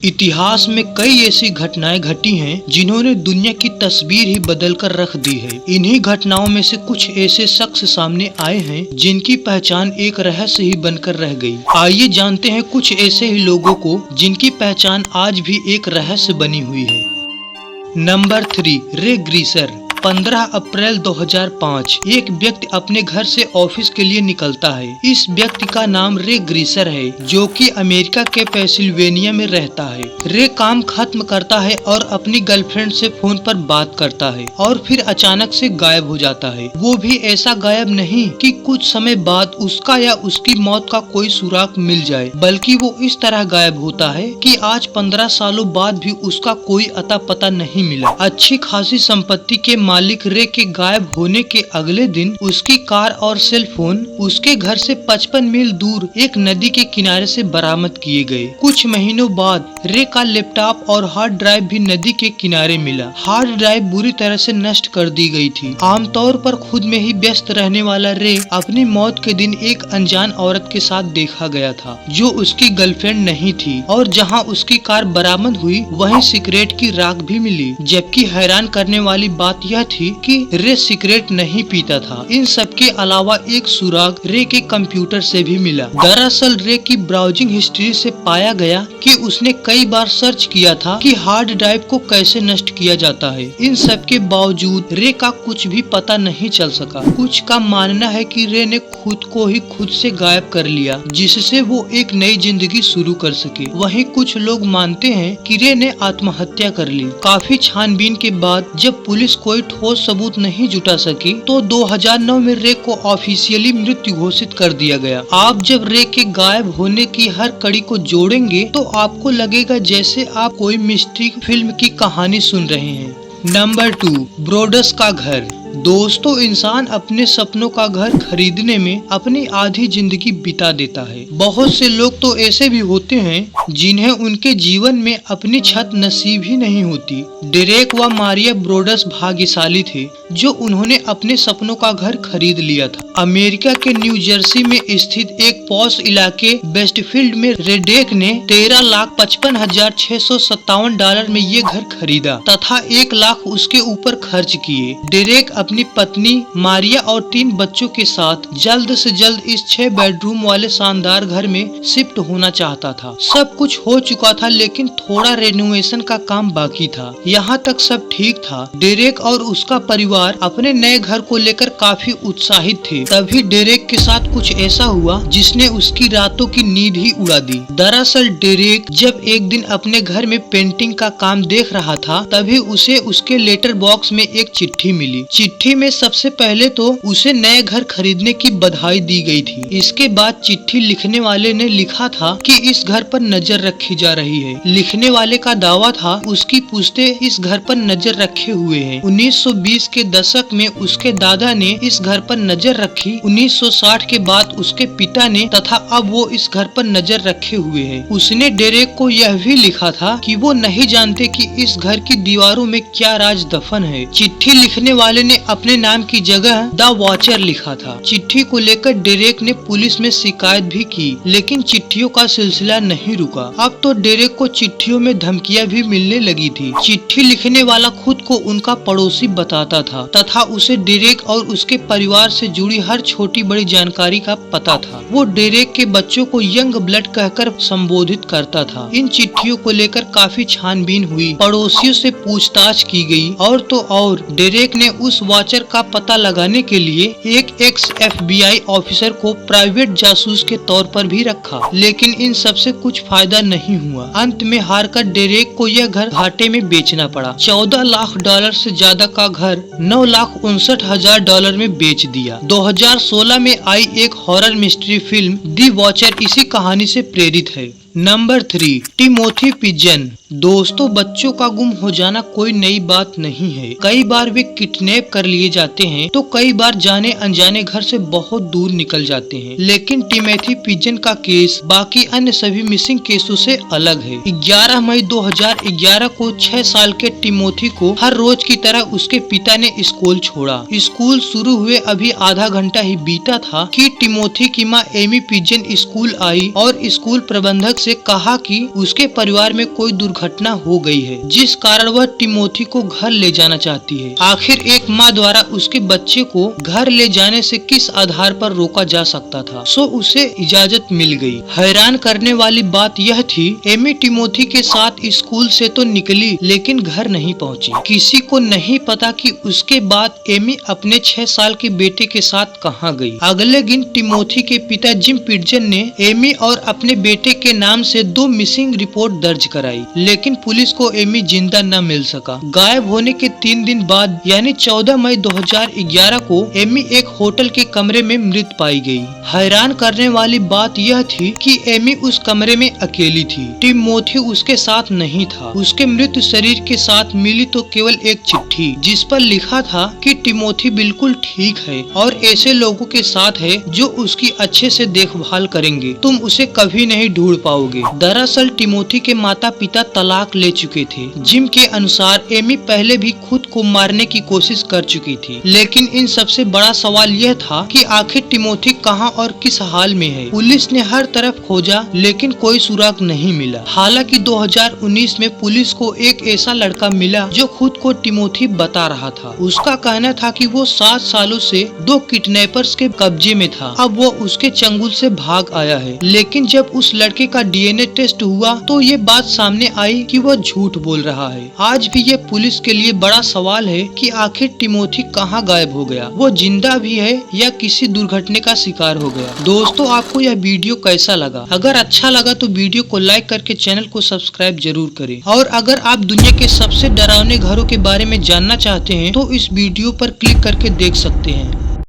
इतिहास में कई ऐसी घटनाएं घटी हैं जिन्होंने दुनिया की तस्वीर ही बदल कर रख दी है। इन्हीं घटनाओं में से कुछ ऐसे शख्स सामने आए हैं जिनकी पहचान एक रहस्य ही बनकर रह गई। आइए जानते हैं कुछ ऐसे ही लोगों को जिनकी पहचान आज भी एक रहस्य बनी हुई है। नंबर 3, रे ग्रीसर। 15 अप्रैल 2005 एक व्यक्ति अपने घर से ऑफिस के लिए निकलता है। इस व्यक्ति का नाम रे ग्रीसर है, जो कि अमेरिका के पेंसिल्वेनिया में रहता है। रे काम खत्म करता है और अपनी गर्लफ्रेंड से फोन पर बात करता है और फिर अचानक से गायब हो जाता है। वो भी ऐसा गायब नहीं कि कुछ समय बाद उसका या उसकी मौत का कोई सुराग मिल जाए, बल्कि वो इस तरह गायब होता है कि आज 15 सालों बाद भी उसका कोई अता पता नहीं मिला। अच्छी खासी संपत्ति के मालिक रे के गायब होने के अगले दिन उसकी कार और सेल फोन उसके घर से 55 मील दूर एक नदी के किनारे से बरामद किए गए। कुछ महीनों बाद रे का लैपटॉप और हार्ड ड्राइव भी नदी के किनारे मिला। हार्ड ड्राइव बुरी तरह से नष्ट कर दी गई थी। आमतौर पर खुद में ही व्यस्त रहने वाला रे अपनी मौत के दिन एक अनजान औरत के साथ देखा गया था, जो उसकी गर्लफ्रेंड नहीं थी, और जहाँ उसकी कार बरामद हुई वहीं सिगरेट की राख भी मिली। जबकि हैरान करने वाली बात यह थी कि रे सिगरेट नहीं पीता था। इन सब के अलावा एक सुराग रे के कंप्यूटर से भी मिला। दरअसल रे की ब्राउजिंग हिस्ट्री से पाया गया कि उसने कई बार सर्च किया था कि हार्ड ड्राइव को कैसे नष्ट किया जाता है। इन सब के बावजूद रे का कुछ भी पता नहीं चल सका। कुछ का मानना है कि रे ने खुद को ही खुद से गायब कर लिया, जिससे वो एक नई जिंदगी शुरू कर सके। वहीं कुछ लोग मानते हैं कि रे ने आत्महत्या कर ली। काफी छानबीन के बाद जब पुलिस कोई ठोस सबूत नहीं जुटा सकी तो 2009 में रे को ऑफिशियली मृत्यु घोषित कर दिया गया। आप जब रे के गायब होने की हर कड़ी को जोड़ेंगे तो आपको लगेगा जैसे आप कोई मिस्ट्री फिल्म की कहानी सुन रहे हैं। नंबर 2, ब्रोडस का घर। दोस्तों, इंसान अपने सपनों का घर खरीदने में अपनी आधी जिंदगी बिता देता है। बहुत से लोग तो ऐसे भी होते हैं जिन्हें उनके जीवन में अपनी छत नसीब ही नहीं होती। डेरेक व मारिया ब्रोडस भाग्यशाली थे जो उन्होंने अपने सपनों का घर खरीद लिया था। अमेरिका के न्यू जर्सी में स्थित एक पॉश इलाके वेस्टफील्ड में रेडेक ने $13,55,657 में ये घर खरीदा तथा 1 लाख उसके ऊपर खर्च किए। डेरेक अपनी पत्नी मारिया और 3 बच्चों के साथ जल्द से जल्द इस 6 बेडरूम वाले शानदार घर में शिफ्ट होना चाहता था। सब कुछ हो चुका था, लेकिन थोड़ा रेनोवेशन का काम बाकी था। यहाँ तक सब ठीक था। डेरेक और उसका परिवार अपने नए घर को लेकर काफी उत्साहित थे। तभी डेरेक के साथ कुछ ऐसा हुआ जिसने उसकी रातों की नींद ही उड़ा दी। दरअसल डेरेक जब एक दिन अपने घर में पेंटिंग का काम देख रहा था, तभी उसे उसके लेटर बॉक्स में एक चिट्ठी मिली। चिट्ठी में सबसे पहले तो उसे नए घर खरीदने की बधाई दी गई थी। इसके बाद चिट्ठी लिखने वाले ने लिखा था कि इस घर पर नजर रखी जा रही है। लिखने वाले का दावा था उसकी पुश्ते इस घर पर नजर रखे हुए हैं। 1920 के दशक में उसके दादा ने इस घर पर नजर रखी। 1960 के बाद उसके पिता ने, तथा अब वो इस घर पर नजर रखे हुए हैं। उसने डेरेक को यह भी लिखा था कि वो नहीं जानते कि इस घर की दीवारों में क्या राज दफन है। चिट्ठी लिखने वाले ने अपने नाम की जगह द वॉचर लिखा था। चिट्ठी को लेकर डेरेक ने पुलिस में शिकायत भी की, लेकिन चिट्ठियों का सिलसिला नहीं रुका। अब तो डेरेक को चिट्ठियों में धमकियां भी मिलने लगी थी। चिट्ठी लिखने वाला खुद को उनका पड़ोसी बताता था तथा उसे डेरेक और उसके परिवार से जुड़ी हर छोटी बड़ी जानकारी का पता था। वो डेरेक के बच्चों को यंग ब्लड कहकर संबोधित करता था। इन चिट्ठियों को लेकर काफी छानबीन हुई, पड़ोसियों से पूछताछ की गई, और तो और डेरेक ने उस वॉचर का पता लगाने के लिए एक एक्स FBI ऑफिसर को प्राइवेट जासूस के तौर पर भी रखा, लेकिन इन सब से कुछ फायदा नहीं हुआ। अंत में हारकर डेरेक को यह घर घाटे में बेचना पड़ा। $14 लाख से ज्यादा का घर $9,59,000 में बेच दिया। 2016 में आई एक हॉरर मिस्ट्री फिल्म दी वॉचर इसी कहानी से प्रेरित है। Number 3, Timothy pigeon. दोस्तों, बच्चों का गुम हो जाना कोई नई बात नहीं है। कई बार वे किडनैप कर लिए जाते हैं तो कई बार जाने अनजाने घर से बहुत दूर निकल जाते हैं। लेकिन टिमोथी पिजन का केस बाकी अन्य सभी मिसिंग केसों से अलग है। 11 मई 2011 को 6 साल के टिमोथी को हर रोज की तरह उसके पिता ने स्कूल छोड़ा। स्कूल शुरू हुए अभी आधा घंटा ही बीता था कि टिमोथी की माँ एमी पिजन स्कूल आई और स्कूल प्रबंधक चिकित्सक से कहा कि उसके परिवार में कोई दुर्घटना हो गई है, जिस कारण वह टिमोथी को घर ले जाना चाहती है। आखिर एक माँ द्वारा उसके बच्चे को घर ले जाने से किस आधार पर रोका जा सकता था, सो उसे इजाजत मिल गई। हैरान करने वाली बात यह थी, एमी टिमोथी के साथ स्कूल से तो निकली लेकिन घर नहीं पहुंची। किसी को नहीं पता कि उसके बाद एमी अपने 6 साल के बेटे के साथ कहां गई। अगले दिन टिमोथी के पिता जिम पिटजन ने एमी और अपने बेटे के नाम से 2 मिसिंग रिपोर्ट दर्ज कराई, लेकिन पुलिस को एमी जिंदा न मिल सका। गायब होने के 3 दिन बाद यानी 14 मई 2011 को एमी एक होटल के कमरे में मृत पाई गई। हैरान करने वाली बात यह थी कि एमी उस कमरे में अकेली थी। टिमोथी उसके साथ नहीं था। उसके मृत शरीर के साथ मिली तो केवल एक चिट्ठी, जिस पर लिखा था कि टिमोथी बिल्कुल ठीक है और ऐसे लोगों के साथ है जो उसकी अच्छे से देखभाल करेंगे। तुम उसे कभी नहीं ढूंढ पाओगे। दरअसल टिमोथी के माता पिता तलाक ले चुके थे। जिम के अनुसार एमी पहले भी खुद को मारने की कोशिश कर चुकी थी, लेकिन इन सबसे बड़ा सवाल यह था कि आखिर टिमोथी कहां और किस हाल में है। पुलिस ने हर तरफ खोजा लेकिन कोई सुराग नहीं मिला। हालांकि 2019 में पुलिस को एक ऐसा लड़का मिला जो खुद को टिमोथी बता रहा था। उसका कहना था कि वो 7 सालों से 2 किडनैपर्स के कब्जे में था। अब वो उसके चंगुल से भाग आया है। लेकिन जब उस लड़के का डीएनए टेस्ट हुआ तो ये बात सामने आई कि वो झूठ बोल रहा है। आज भी ये पुलिस के लिए बड़ा सवाल है कि आखिर टिमोथी कहाँ गायब हो गया। वो जिंदा भी है या किसी दुर्घटना का शिकार हो गया। दोस्तों, आपको यह वीडियो कैसा लगा? अगर अच्छा लगा तो वीडियो को लाइक करके चैनल को सब्सक्राइब जरूर करें। और अगर आप दुनिया के सबसे डरावने घरों के बारे में जानना चाहते हैं तो इस वीडियो पर क्लिक करके देख सकते हैं।